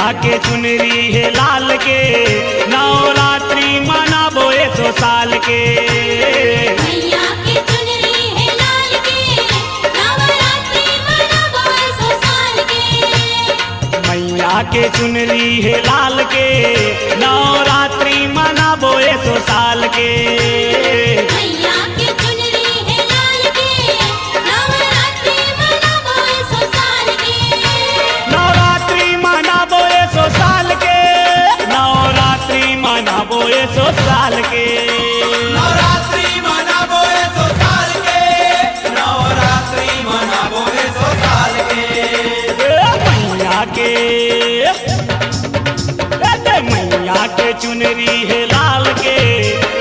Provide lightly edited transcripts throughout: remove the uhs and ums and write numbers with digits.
मैया के चुनरी है लाल के, नवरात्रि मनाबो 100 साल के। मैया के चुनरी है लाल के, नवरात्रि मनाबो 100 साल के। मैया के चुनरी है लाल के, नवरात्रि मनाबो 100 साल के। मैया के चुनरी है लाल के, नवरात्रि मनाबो 100 साल के। नवरात्रि मनाबो 100 साल के, नवरात्रि मनाबो 100 साल के। नवरात्रि मनाबो 100 साल के, नवरात्रि मनाबो 100 साल के। मैया के चुनरी है लाल के,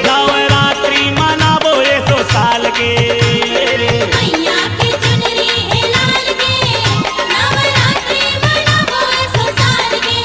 नवरात्रि मनाबो 100 साल के। मैया के चुनरी है लाल के, नवरात्रि मनाबो 100 साल के।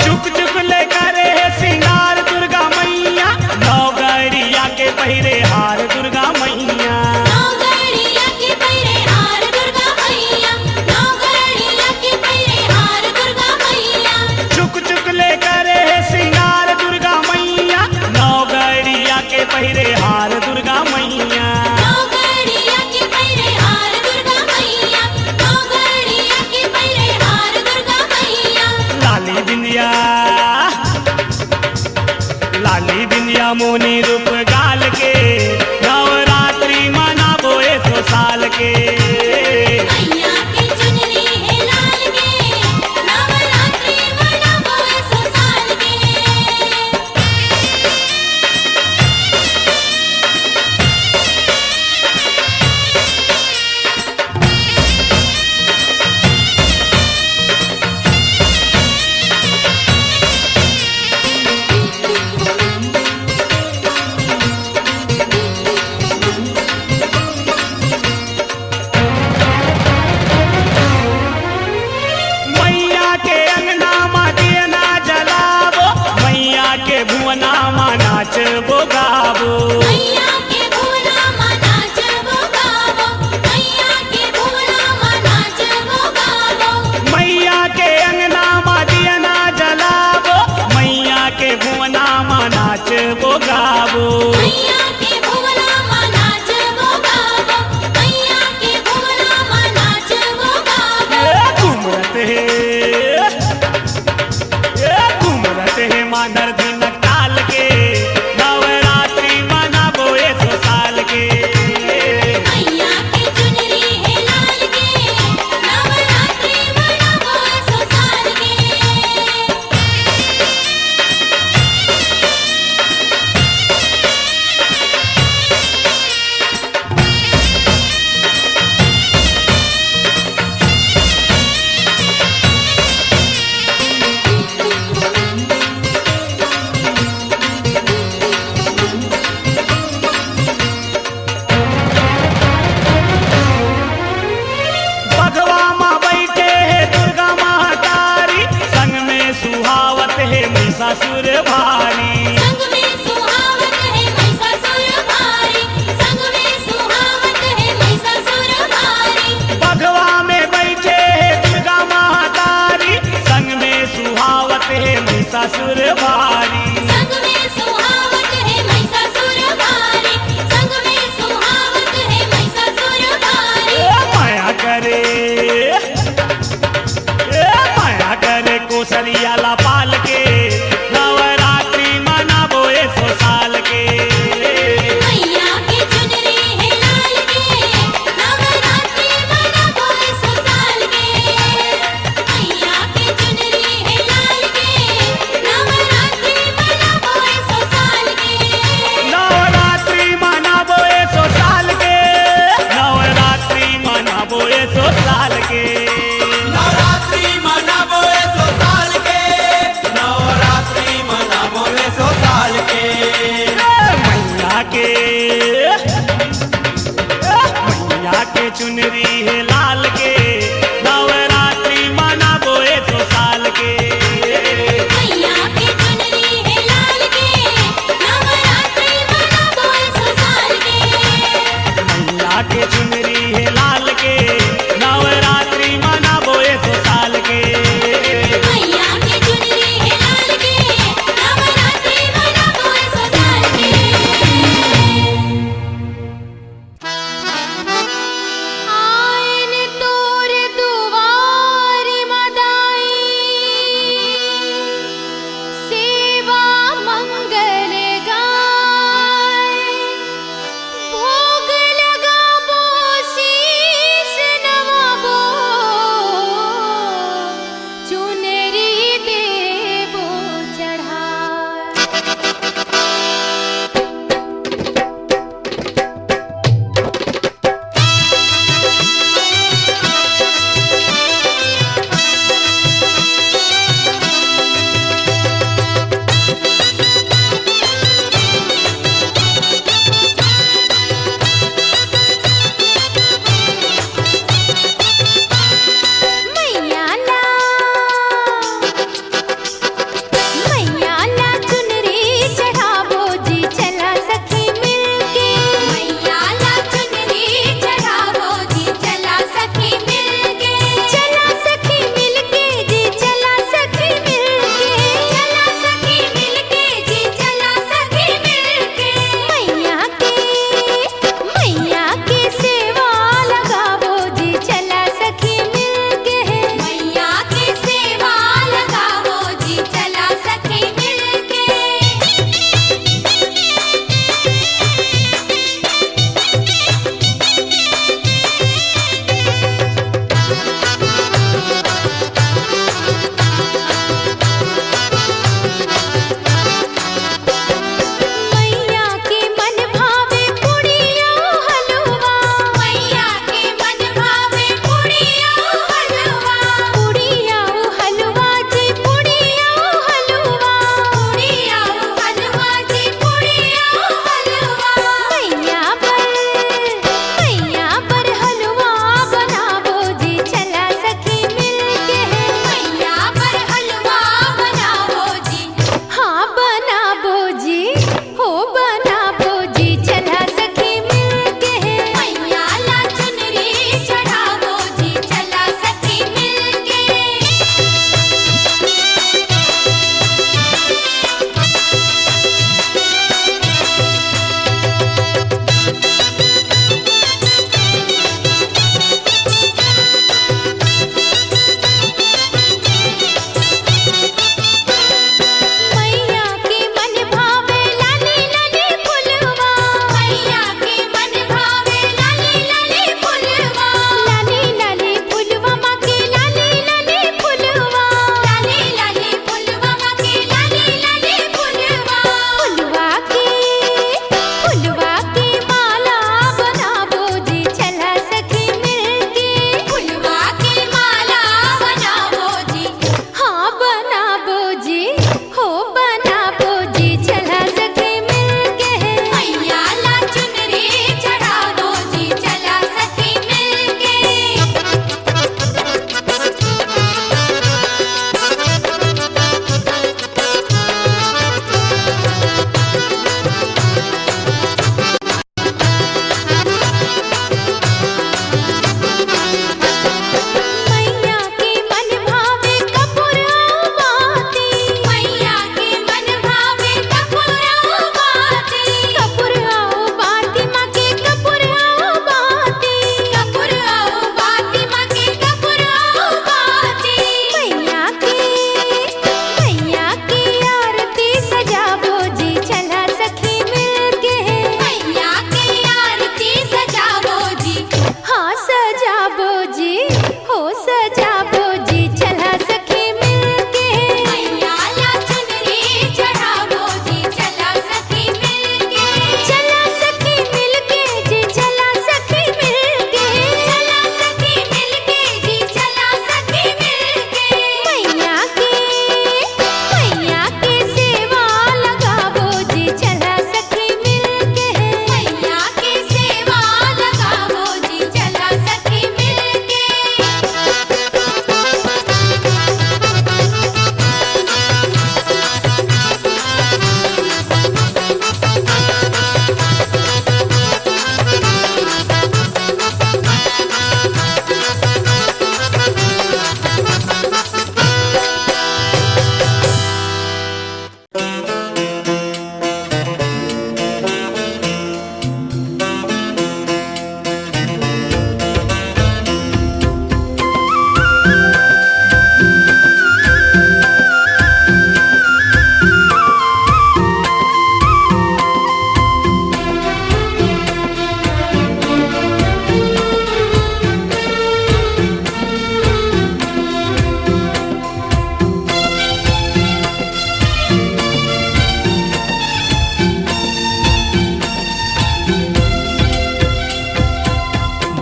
चुक चुक ले करे है सिंगार दुर्गा मैया, नवगरिया के पहिरे हार दुर्गा मैया। नवगढ़िया के पैरे हार दुर्गा मैया, नवगढ़िया के पैरे हार दुर्गा मैया। चुक चुक ले करे है सिंगार दुर्गा मैया, नवगरिया के पहिरे हार दुर्गा मैया। नवगढ़िया के पैरे हार दुर्गा मैया, नवगढ़िया के पैरे हार दुर्गा मैया। लाली बिंदिया, लाली बिंदिया मोनी रूप गाल के, नवरात्रि मनाबो 100 साल के। मैया के चुनरी है लाल के, नवरात्रि मनाबो 100 साल के। मैया के अंगना मा दिया ना जलाबो, मैया के भुवना मा नाचबो गाबो। मैया के भुवना मा नाचबो गाबो, मैया के भुवना मा नाचबो गाबो। मैया के अंगना मा दिया ना जलाबो, मैया के भुवना मा नाचबो गाबो। मैया के भुवना मा नाचबो गाबो, मैया के भुवना मा नाचबो गाबो। घूमरत है मानर दिन काल के, नवरात्रि मनाबो 100 साल के। मैया के चुनरी है लाल के, नवरात्रि मनाबो 100 साल के। बघवा माँ बैठे है दुर्गा महतारी, संग में सुहावत है महिषासुर भारी। संग में सुहावत है महिषासुर भारी, संग में सुहावत है महिषासुर भारी। बघवा में बैठे है दुर्गा महतारी, संग में सुहावत है महिषासुर भारी। संग में सुहावत है महिषासुर भारी, संग में सुहावत है महिषासुर भारी। माया करे कौशलिया ला पाल के, नवरात्रि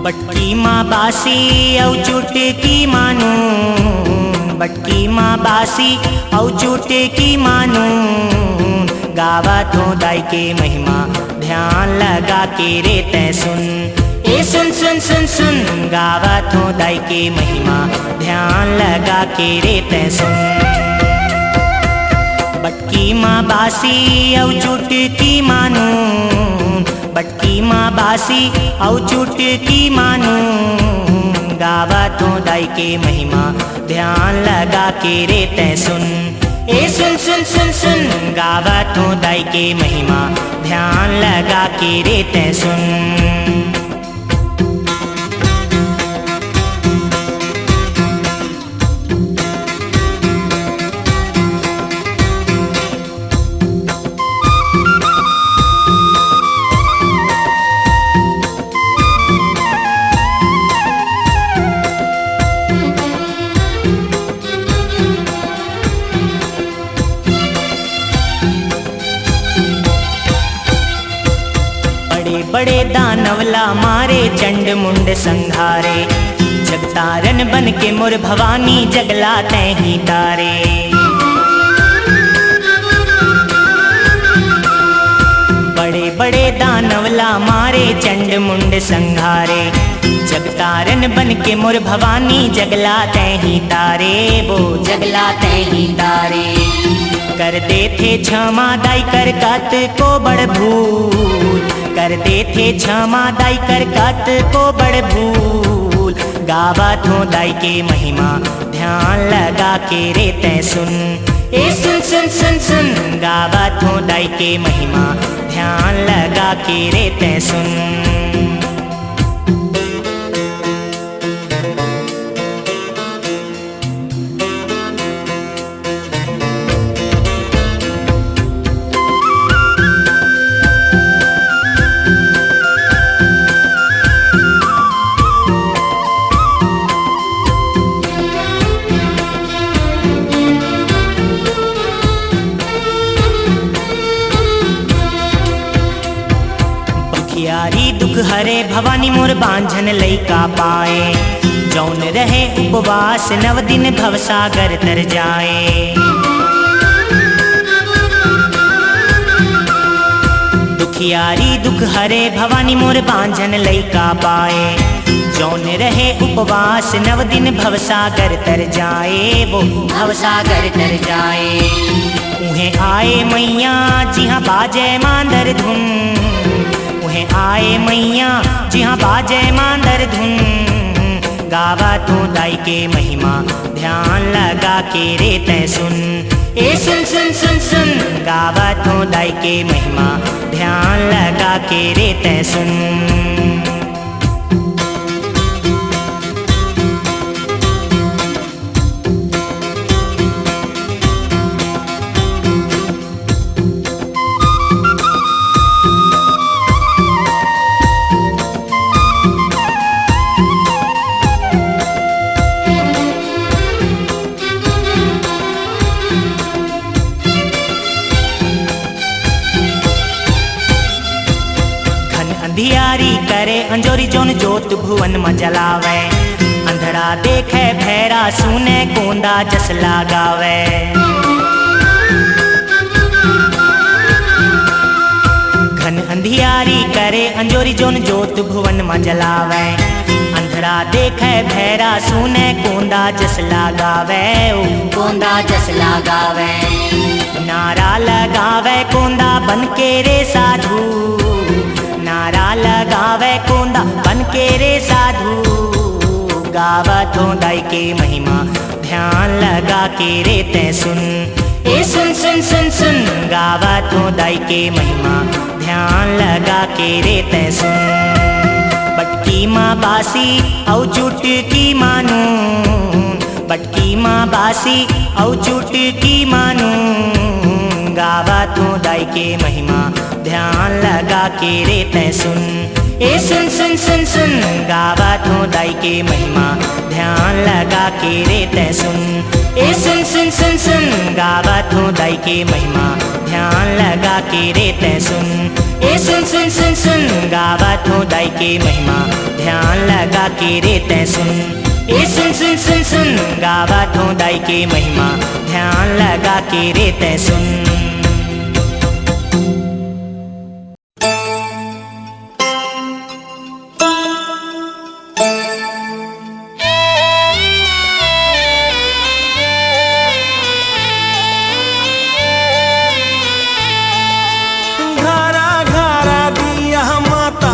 बटकी माँ बासी औ चुटकी मानू, बटकी माँ बासी औ चुटकी मानू, गावत हो दाई के महिमा ध्यान लगा के रे तै सुन। ए सुन सुन सुन सुन, गावत हो दाई के महिमा ध्यान लगा के रे तै सुन। बटकी माँ बासी औ चुटकी मानू, बटकी माँ बासी औ चुटकी मानू, गावत हो दाई के महिमा ध्यान लगा के रे तै सुन। ए सुन सुन सुन सुन, गावत हो दाई के महिमा ध्यान लगा के रे तै सुन। बड़े दानवला मारे चंड मुंड संघारे, जगतारन बन के मोर भवानी जगला तैं ही तारे। बड़े बड़े दानवला मारे चंड मुंड संघारे, जगतारन बन के मोर भवानी जगला तैं ही तारे, वो जगला तैं ही तारे। कर दे थे क्षमा दाई कर कत को बड़ भूल, कर दे थे क्षमा दाई कर कत को बड़ भूल, गावत हो दाई के महिमा ध्यान लगा के रे तै सुन। ए सुन सुन सुन सुन, गावत हो दाई के महिमा ध्यान लगा के रे तै सुन। दुखियारी दुख हरे भवानी मोर बांझन लइका पाए, जौन रहे उपवास नव दिन भवसागर तर जाए। दुखियारी दुख हरे भवानी मोर बांझन लइका पाए, जौन रहे उपवास नव दिन भवसागर तर जाए, वो भवसागर तर जाए। उन्हें आए मैया जिहाँ बाजे मांदर धुन, उन्हें आए मैया जिहाँ बाजे मांदर धुन, गावत हो दाई के महिमा ध्यान लगा के रे तै सुन। ए सुन सुन सुन सुन, गावत हो दाई के महिमा ध्यान लगा के रे तै सुन। अंधियारी करे अंजोरी जोन जोत भुवन में जलावे, अंधड़ा देखे भैरा सुने कोंदा जस लगावे। घन अंधियारी करे अंजोरी जोन जोत भुवन में जलावे, अंधड़ा देखे भैरा सुने कोंदा जस लगावे, कोंदा जस लगावे। नारा लगावे कोंदा बन के रे साधु, नारा लगावे कोंदा बन के रे साधु, गावत हो दाई के महिमा ध्यान लगा के रे तै सुन। ए सुन सुन सुन सुन, गावत हो दाई के महिमा ध्यान लगा के रे तै सुन। बटकी माँ बासी औ चुटकी मानू, बटकी माँ बासी औ चुटकी मानू, गावत हो दाई के महिमा ध्यान लगा के रे तै सुन। ए सुन सुन सुन सुन, गावत हो दाई के महिमा ध्यान लगा के रे तै सुन। ए सुन सुन सुन सुन, गावत हो दाई के महिमा ध्यान लगा के रे तै सुन। ए सुन सुन सुन सुन गावत हूँ दाई के महिमा ध्यान लगा के रे तै सुन। ए सुन सुन सुन सुन गावत हूँ दाई के महिमा ध्यान लगा के रे तै सुन। घरा घरा दिया माता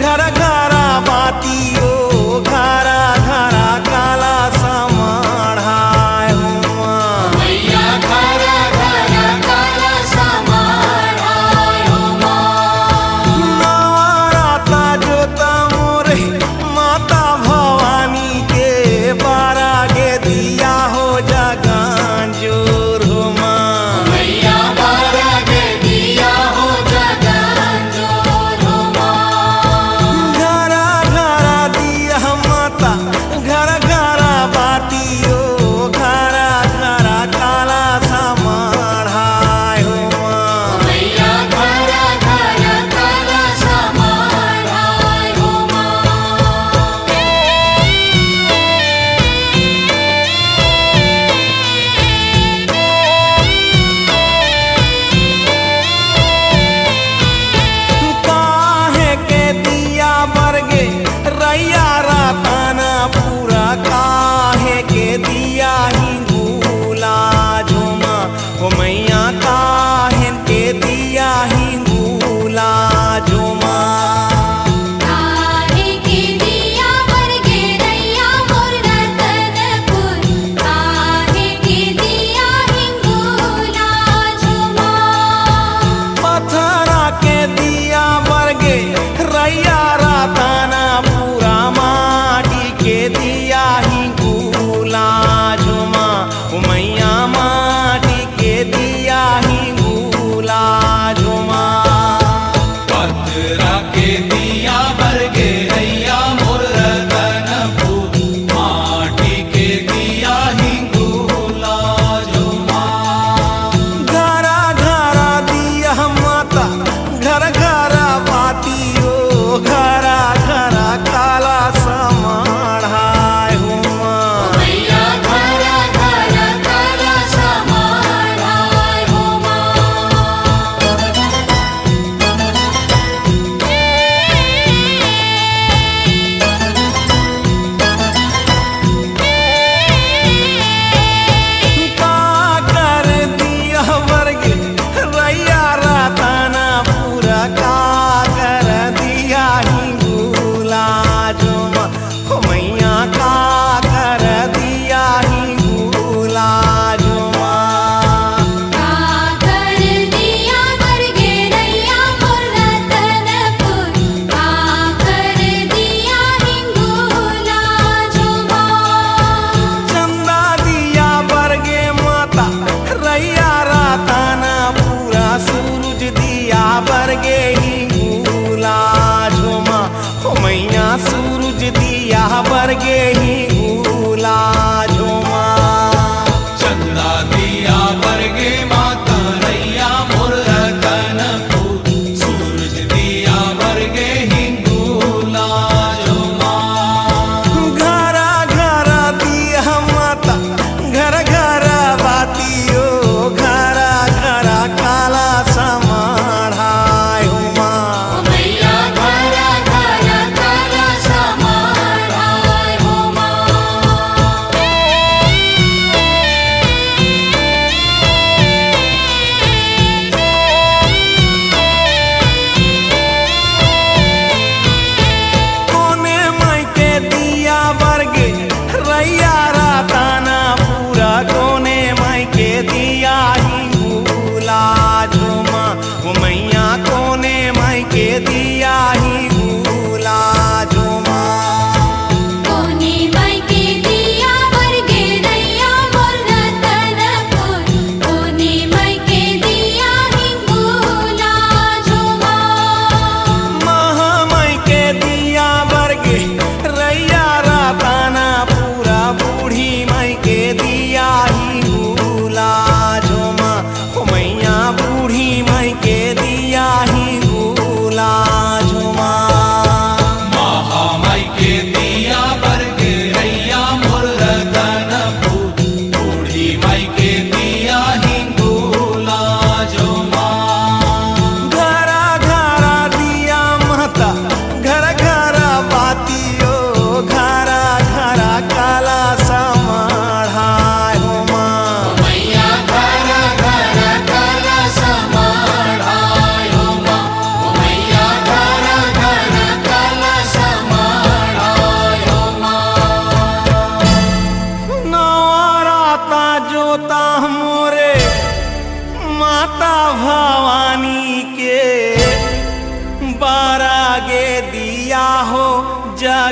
घर घरा बाती ओ घरा घरा काला समाढ़ाय हुआ मैया घरा घरा काला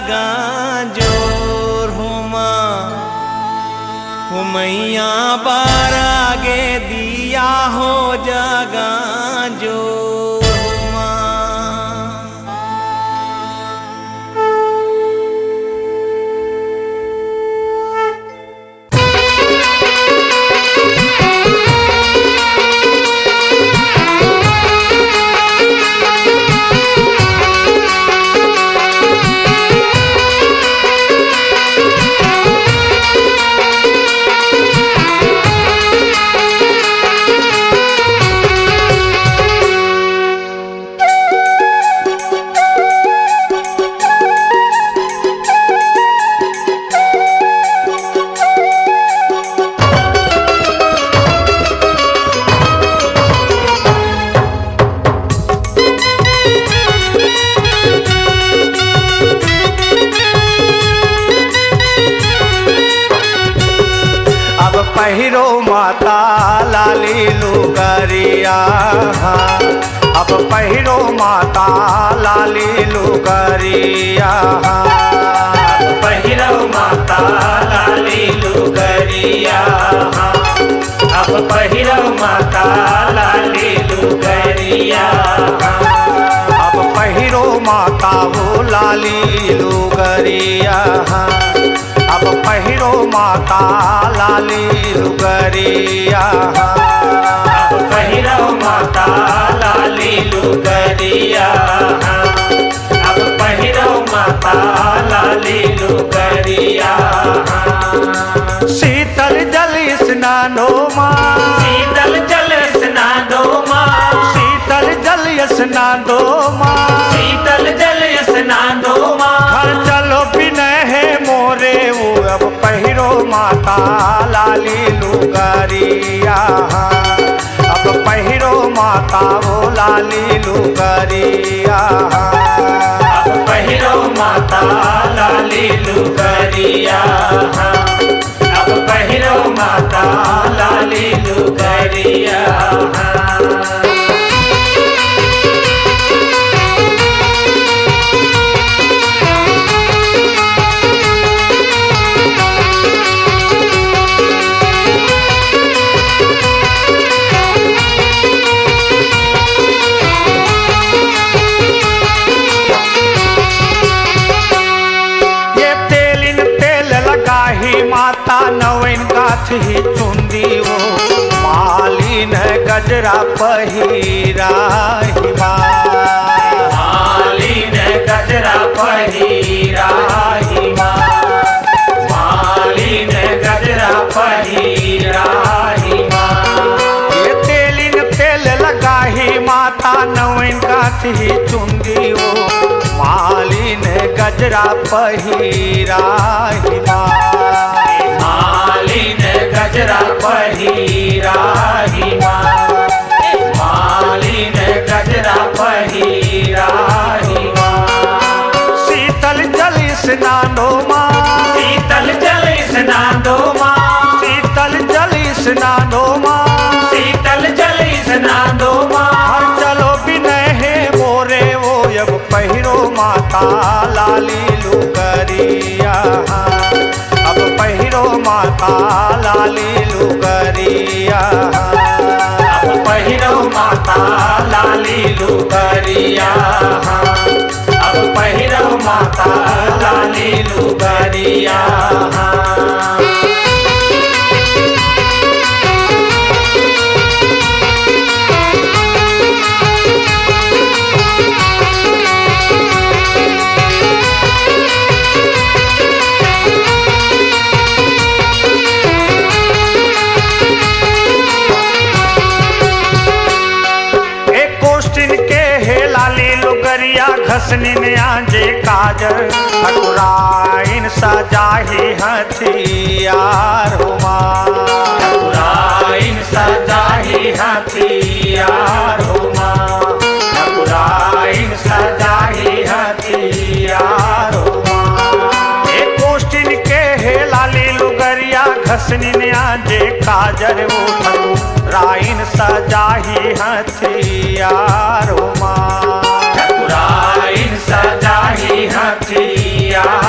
जागा जोर हो माँ हो मैया बारा गे दिया हो जागा जोर हो माँ। पहिरो माता लाली लुगरिया, अब पहिरो माता लाली लुगरिया, पहिरो माता लाली लुगरिया, अब पहिरो माता लाली लुगरिया, अब पहिरो माता वो लाली लुगरिया, अब पहिरो माता लाली लुगरिया, अब पहिरो माता लाली लुगरिया, अब पहिरो माता लाली लुगरिया। शीतल जल स्नानो माँ, शीतल जल स्नानो माँ, शीतल जल स्नानो माँ, शीतल जल स्नानो माँ। घर चलो बिनय है मोरे वो अब पहिरो माता लाली लुगरिया, अब पहिरो माता वो लाली लुगरिया, अब पहिरो माता लाली लुगरिया, अब पहिरो माता लाली लुगरिया। माता नवीन गाछ ही चुंदी वो मालिन गजरा पहिरा ही मालिन गजरा पहिरा ही मालिन गजरा पहिरा ही। ये तेलिन तेल लगा ही माता नवीन गाछ ही चुंदी वो मालिन गजरा पहिरा ही मालिन गजरा पहिरा ही मालिन गजरा पहिरा ही। शीतल जल स्नानो माँ, शीतल जल स्नानो माँ, शीतल जल स्नानो माँ, शीतल जल स्नानो माँ। हर चलो बिनय है मोरे वो अब पहिरो माता लाली लुगरिया, अब पहिरो माता लाली लुगरिया, अब पहिरो माता लाली लुगरिया, अब पहिरो माता लाली लुगरिया। घसनिन आजे काजर ठकुराइन सजाही हथियार हो माँ, ठकुराइन सजाही हथियार हो माँ, ठकुराइन सजाही हथियार हो माँ। एक कोष्टिन के है लाली लुगरिया घसनिन आजे काजर वो ठकुराइन सजाही हथियार हो माँ, ठकुराइन सजाही हथियार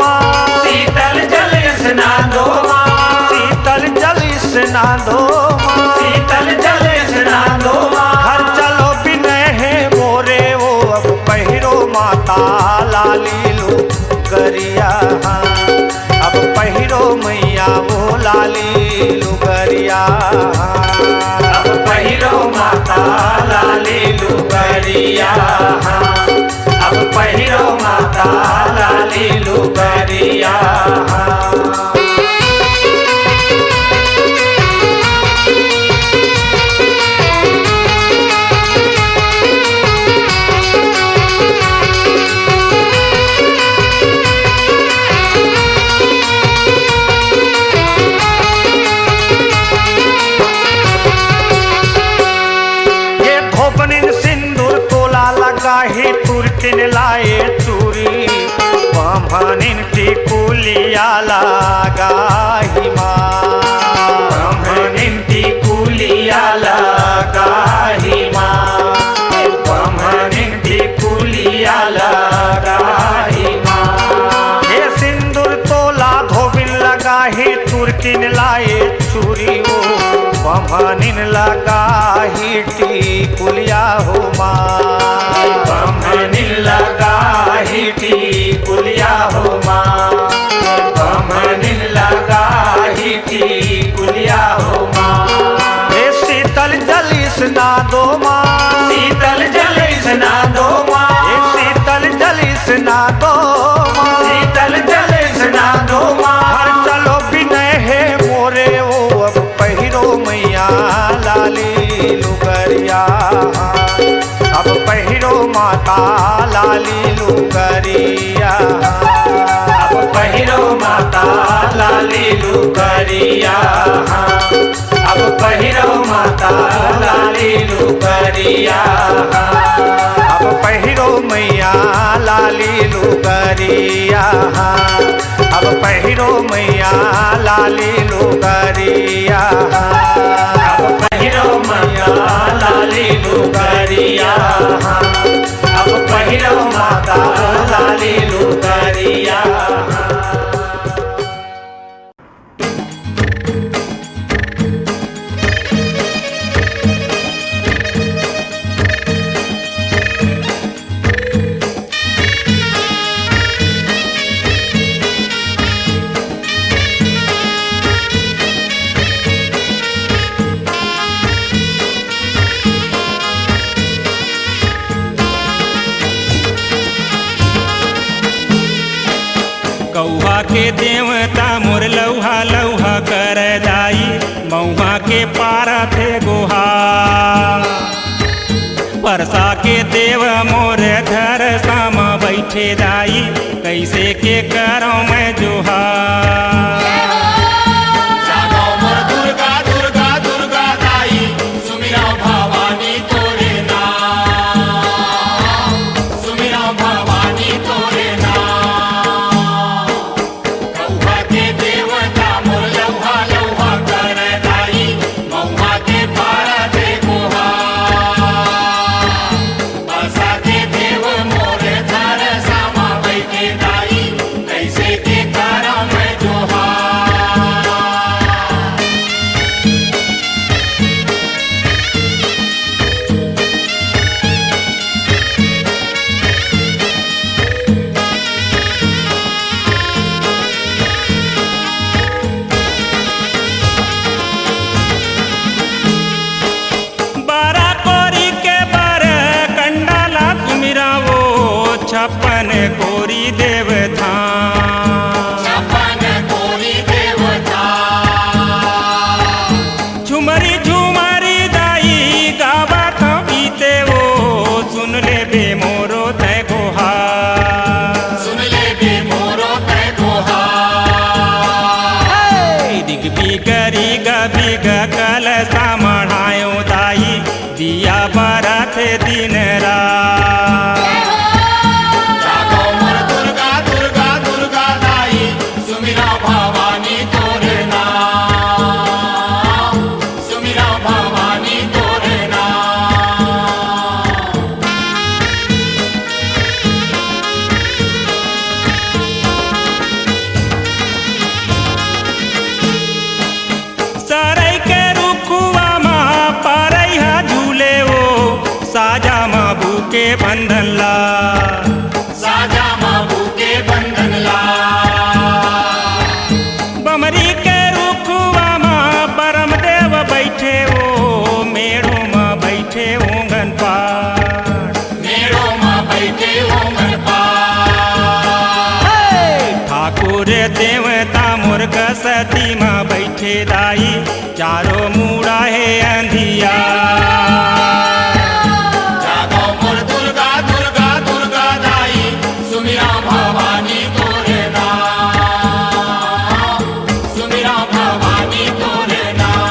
माँ शीतल जल स्नान दो माँ शीतल जल स्नान दो माँ शीतल जल स्नान दो माँ घर चलो बिनय है मोरे वो अब पहिरो माता लाली लो गरिया अब पहिरो मैया वो लाली लो गरिया अब पहिरो माता लाली लुगरिया अब पहिरो माता लाली लुगरिया ये धोबनिन सिंदूर तोला लगा ही तुर्किन लाए चूरी ब्राह्मणिन टिकुलिया लगा ही माँ ब्रह्मनिन टिकुलिया लगा ही माँ ब्रह्मनिन टिकुलिया लगा ही माँ ये सिंदूर तोला धोबिन लगा ही तुर्किन लाए चूरी वो ब्राह्मणिन लगा ही टिकुलिया हो माँ ब्रह्मनिन लगा ही टिकुलिया हो माँ ब्रह्मनिन लगा ही टिकुलिया हो माँ ये शीतल जल स्नान दो माँ शीतल जल स्नान दो माँ ये शीतल जल स्नान दो माँ शीतल जल स्नान दो माँ हर चलो बिनय है मोरे वो अब पहिरो मैया लाली लुगरिया अब पहिरो माता लाली लुगरिया अब पहिरो माता लाली लुगरिया अब पहिरो माता लाली लुगरिया अब पहिरो मैया लाली लुगरिया अब पहिरो मैया लाली लुगरिया अब पहिरो मैया लाली लुगरिया अब पहिरो माता लाली लुगरिया कौहा के देवता मोर लौहा लौहा कर दाई मऊहा के पारा थे गोहा परसा के देव मोर धर सामा बैठे दाई कैसे के करो मैं जोहा जागो मोर दुर्गा दुर्गा दुर्गा दाई सुमिरा भवानी तोरे नाम सुमिरा भवानी तोरे नाम कौहा के देवता मोर लौहा लौहा कर दाई मऊहा के पारा दे गोहा बसा के देव मोर धर सामा बैठे दाई कैसे के करा मैं जोहा बारा कोरी के बर कंडाला सुमिरा वो छप्पन कोरी देवता छप्पन कोरी देवता झुमरी झुमरी दाई गावत बीते वो सुन ले बे मोरो तय गोहा सुन ले बे मोरो तै गोहा दिग बिगरी बिग कल सामढ़ायो दाई दिया बरत दिन रात जागो मोर दुर्गा के बंधन ला साजा माबू के बंधन ला बमरी के रुखवा माँ परम देव बैठे ओ मेड़ो माँ बैठे ओंगन पार मेड़ो माँ बैठे ओंगन पार ठाकुर देवता मुर्ग सती माँ बैठे दाई चारों मूड़ा है अंधिया जागो मोर दुर्गा दुर्गा दुर्गा दाई सुमिरा भवानी तोरे नाम सुमिरा भवानी तोरे नाम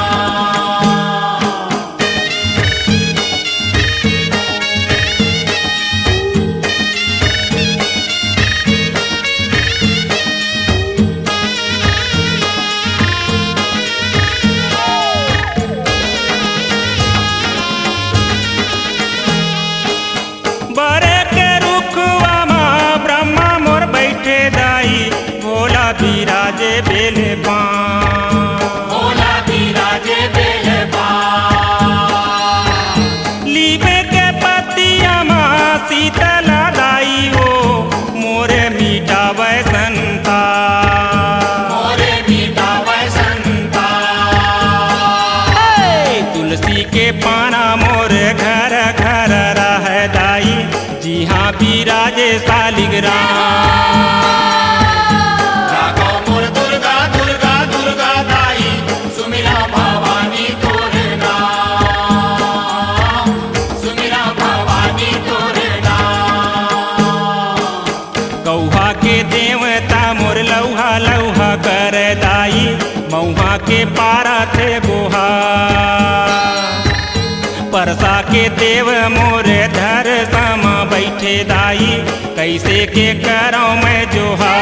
बरे के रुखवा माँ ब्रह्मा मोर बैठे दाई भोला बिराजे बेले पान भोला बिराजे बेले पार लीबे के पतिया माँ शीतला दाई ओ मोरे मीठा वैसंता मोरे मीठा वैसंता तुलसी के पाना मोर घर घर रह दाई जी हाँ बिराजे शालिग्राम जागो मोर दुर्गा दुर्गा दुर्गा दाई सुमिरा भवानी तोरे नाम सुमिरा भवानी तोरे नाम कौहा के देवता मोर लौहा लौहा कर दाई मऊहा के पारा थे गोहा परसा के देव मोरे धर समा बैठे दाई कैसे के करो मैं जोहा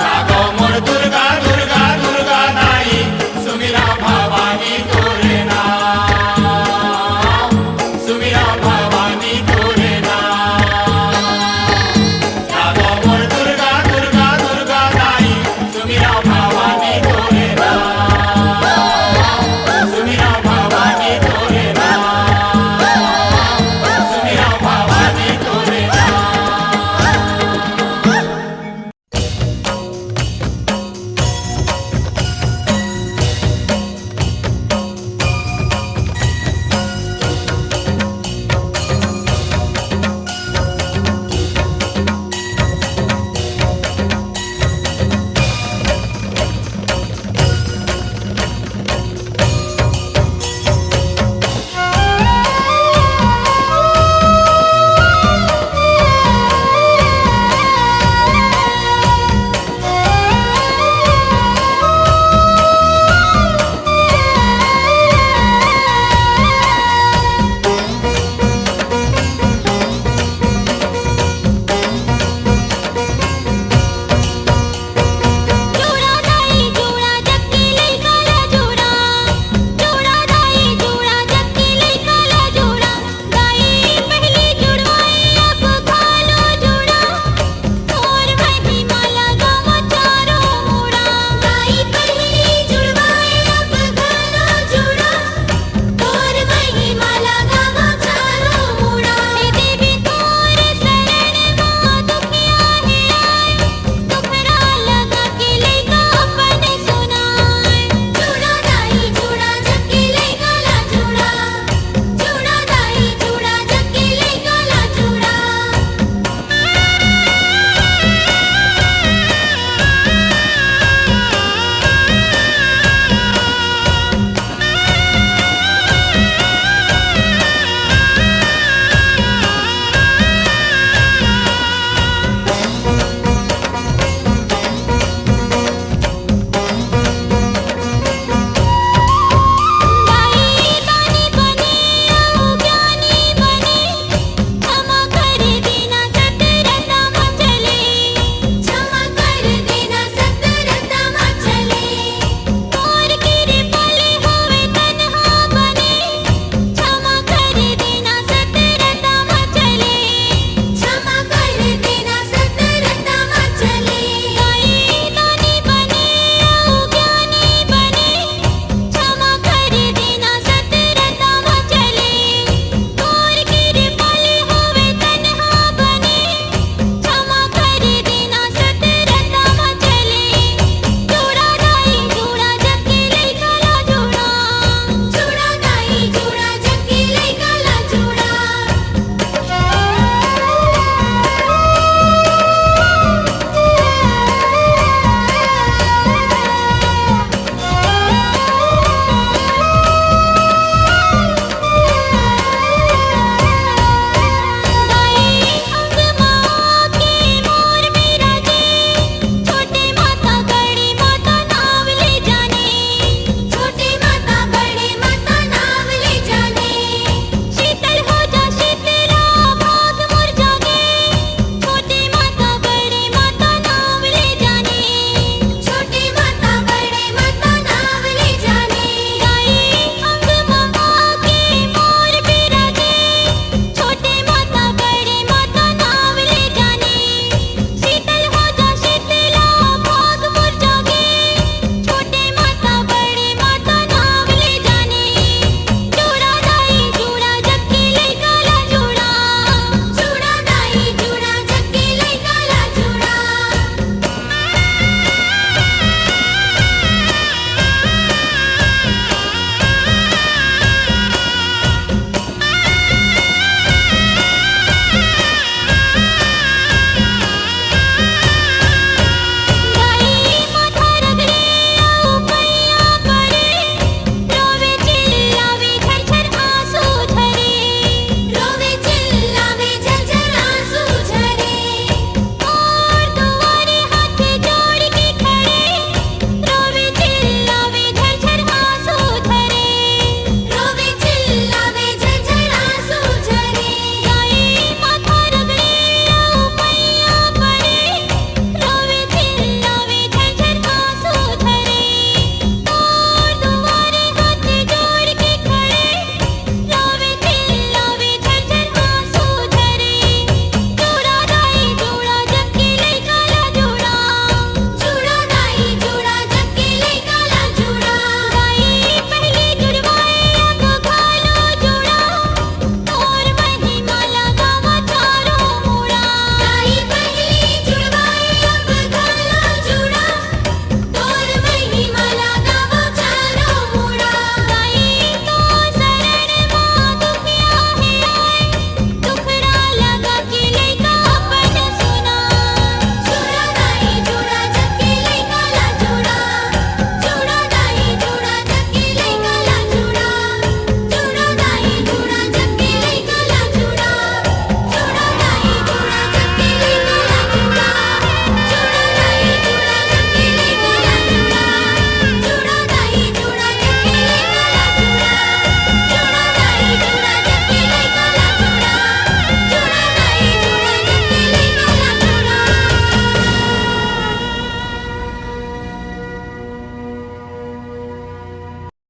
जागो मोर दुर्गा दुर्गा दुर्गा दाई सुमिरा भवानी तोरे नाम सुमिरा भवानी तोरे नाम जागो मोर दुर्गा दुर्गा दुर्गा दाई सुमिरा भवानी तोरे नाम सुमिरा भवानी तोरे नाम सुमिरा भवानी तोरे नाम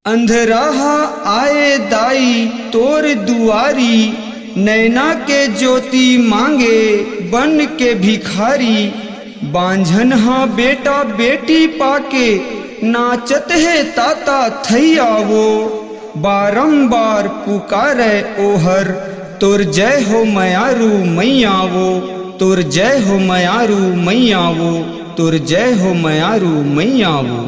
अंधराहा आए दाई तोर दुआरी, नैना के ज्योति मांगे बन के भिखारी। बांझन हाँ बेटा बेटी पाके नाचत है ताता थैया वो, बारंबार पुकारे ओहर तोर जय हो मयारू मैया वो, तोर जय हो मयारू मैया वो, तोर जय हो मयारू मैया वो।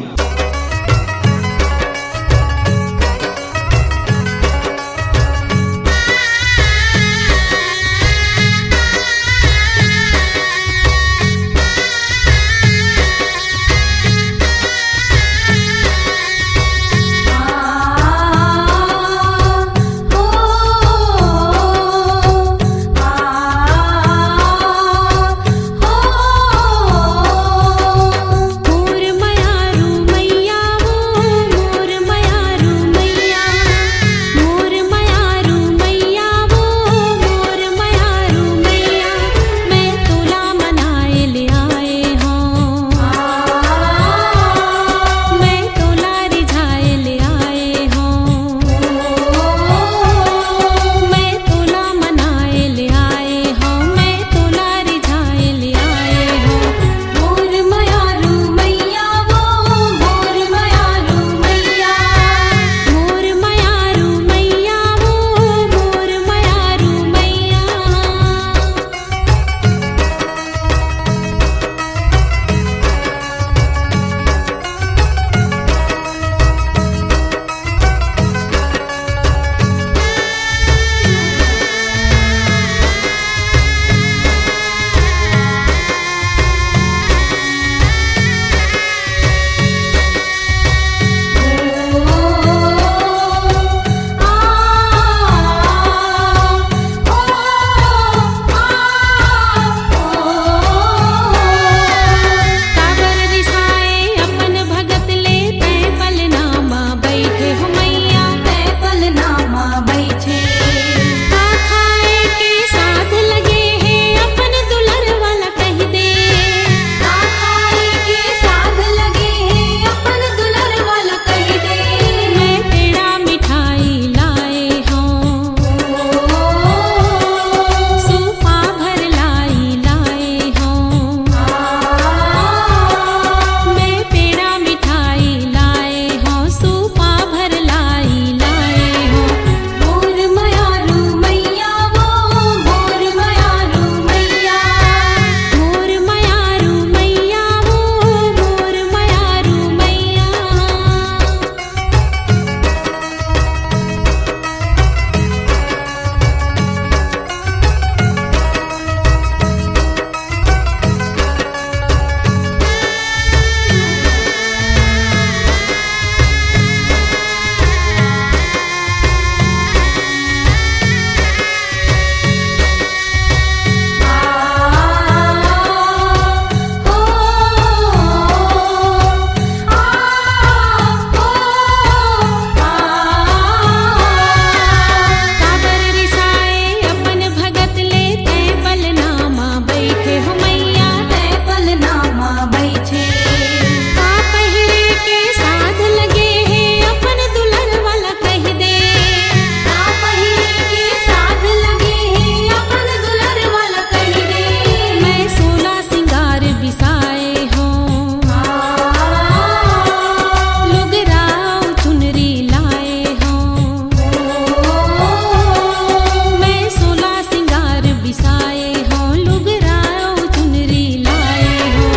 बिसाए हो लुगराओ चुनरी लाए हो।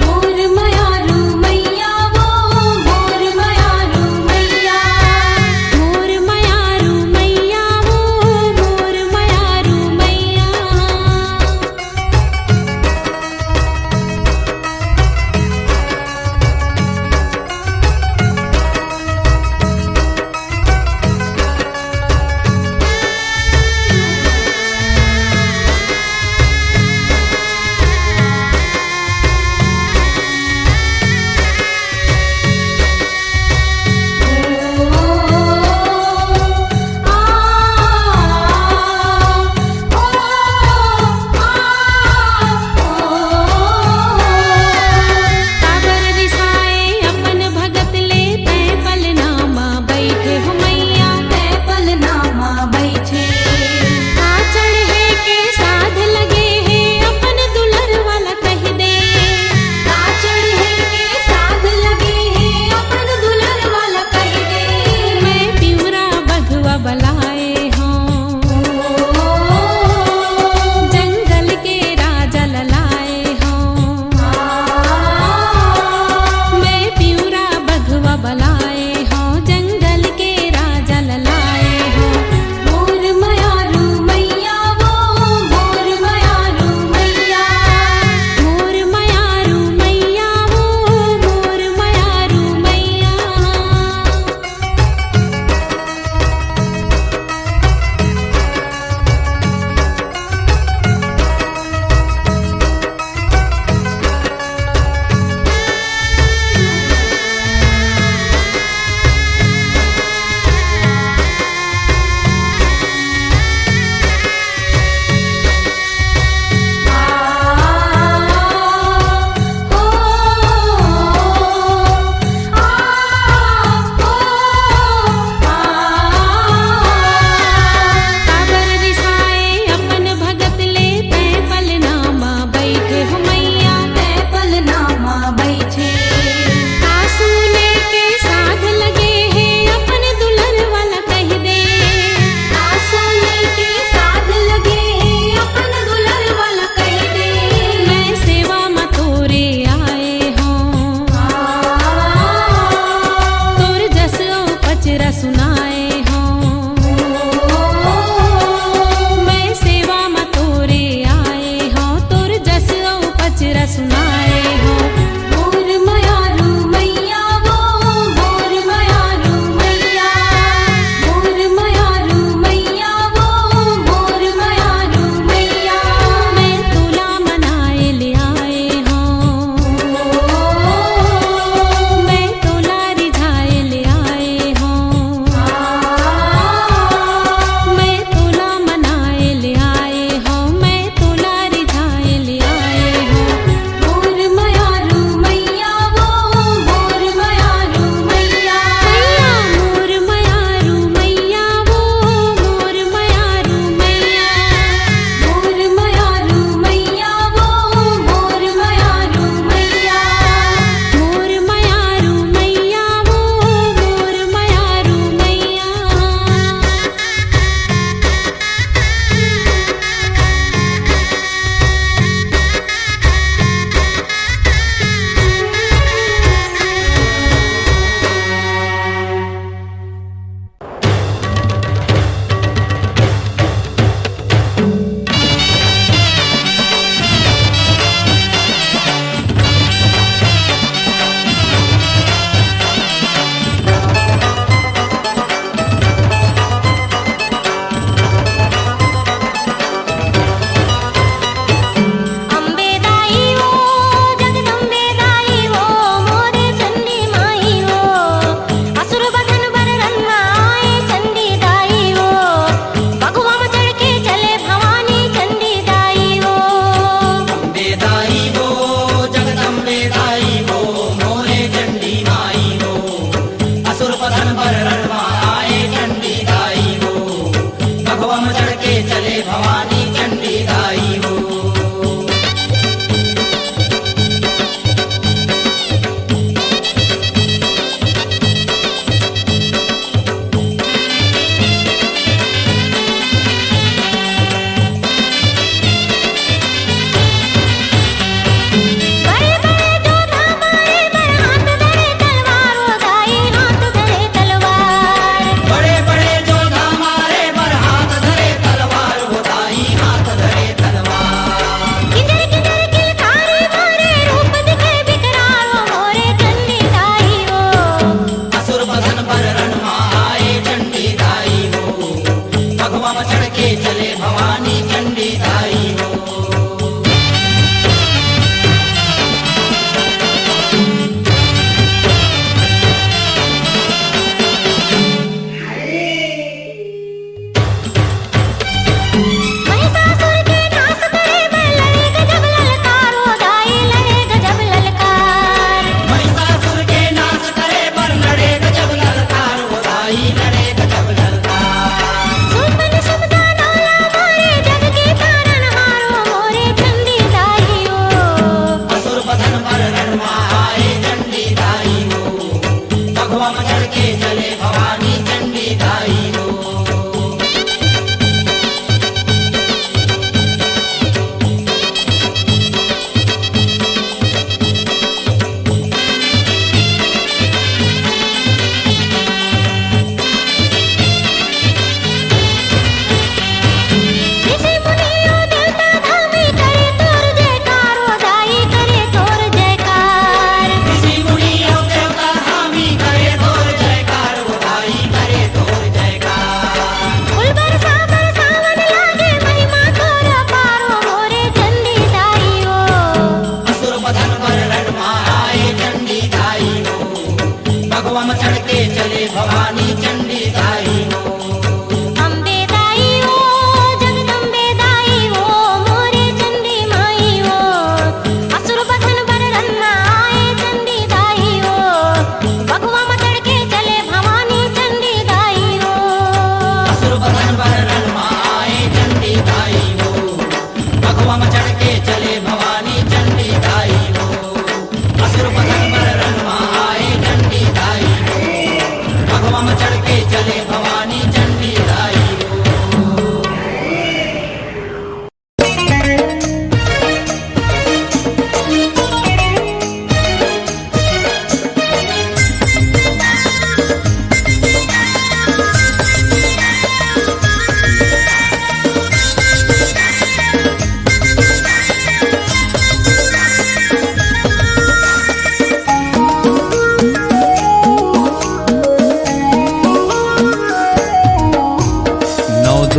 मोर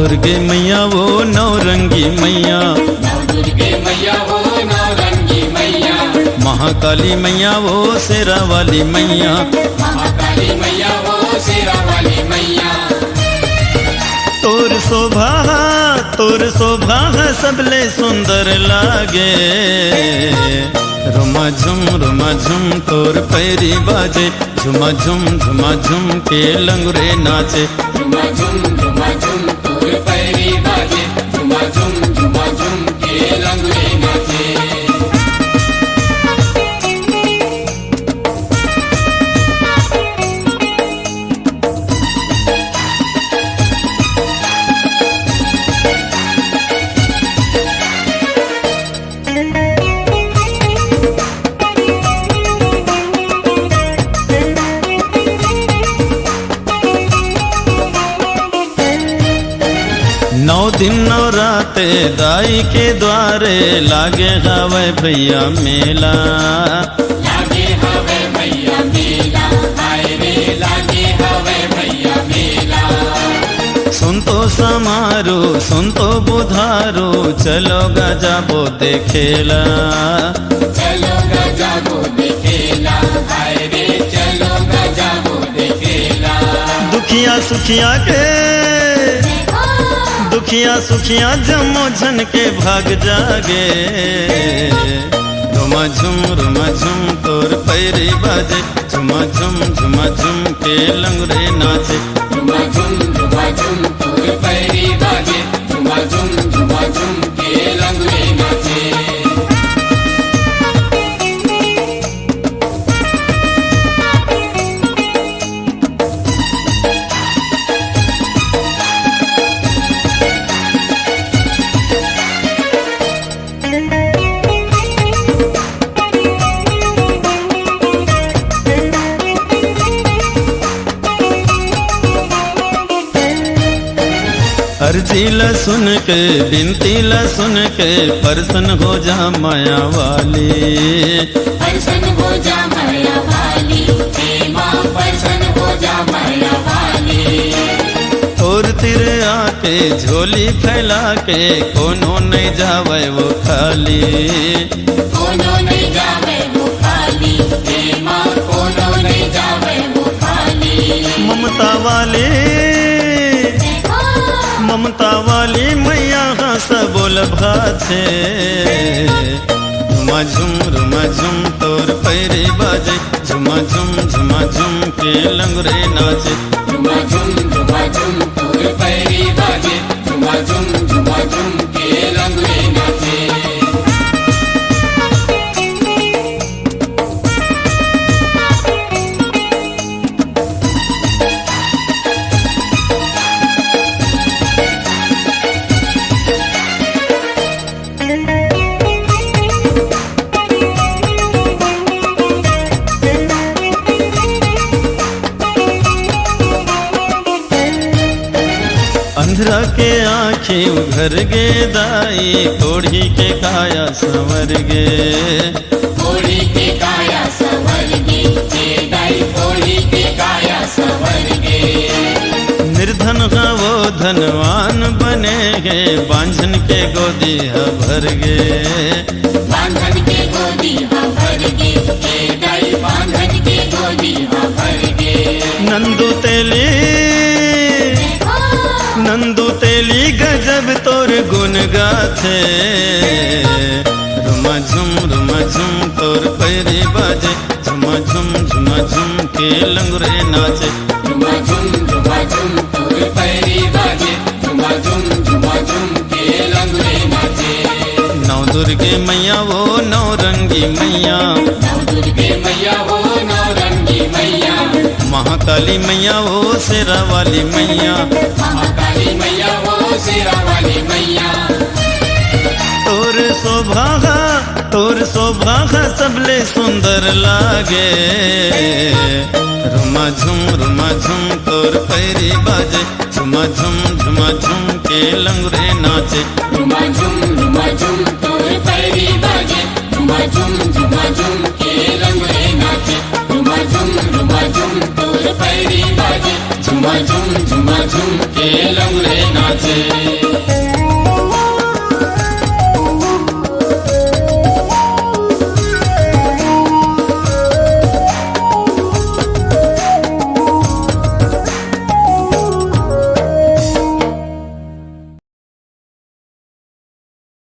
दुर्गे मैया वो नौरंगी मैया, नौ दुर्गे मैया वो नौरंगी मैया, महाकाली मैया वो शेरा वाली मैया, महाकाली मैया वो शेरा वाली मैया। तोर शोभा सबले सुंदर लागे, रुमा झुम तोर पैरी बाजे, झुमा झुम के लंगरे नाचे, झुमा झुम तोर पैरी बाजे, झुमा झुम के लंगड़े नाचे। नौ दिन नौ राते दाई के द्वारे लागे हवे भैया मेला, लागे हवे भैया मेला, हाय रे लागे हवे भैया मेला। सुन तो समारो सुन तो बुधारो, चलो गजाबो देखेला, चलो गजाबो देखेला, हाय रे चलो गजाबो देखेला। दुखिया सुखिया जमो झन के भाग जागे, रुमा झुम तोर पैरी बाजे, झुमा झुम के लंगरे नाचे, झुमा झुम तोर पैरी बाजे, झुमा झुम के लंगड़े नाचे। अर्जी ला सुन के बिनती ला सुन के, परसन हो जा माया वाली, परसन हो जा माया वाली, हे माँ परसन हो जा माया वाली। और तिर आके झोली फैला के, कोनो नहीं जावे वो खाली, कोनो नहीं जावे वो खाली, हे माँ कोनो नहीं जावे वो खाली। ममता वाली मैया हंस बोल भाथे, रुमा झुम तोर पैरी बाजे, झुमा झुम के लंगरे नाचे, झुमा झुम तोर पैरी बाजे, झुमा झुम के लंगड़े नाचे। अंधरा के आँखें उघर गे दाई, कोढ़ी के काया संवर गे, कोढ़ी के काया संवर गे, हे दाई कोढ़ी के काया संवर गे। निर्धन हा वो धनवान बने गे, बांझन के गोदी भर गे, बांधन के गोदी भर गे, हे दाई बांधन के गोदी भर गे। नंदू तेली गजब तोर गुन गाथे, रुमा झुम तोर पैरी बाजे, झुमा झुम के लंगरे नाचे, झुमा झुम तोर पैरी बाजे, झुमा झुम के लंगड़े नाचे। नौ दुर्गे मैया वो नौरंगी मैया, नौ दुर्गे मैया वो नौरंगी मैया, महाकाली मैया वो शेरा वाली मैया, महाकाली मैया वो शेरा वाली मैया। तोर शोभा सबले सुंदर लागे, रुमा झुम तोर पैरी बाजे, झुमा झुम के लंगरे नाचे, झुमा झुम तोर पैरी बाजे, झुमा झुम के लंगड़े नाचे, झुमा झुम तोर पैरी बाजे, झुमा झुमा झुम के लंगड़े नाचे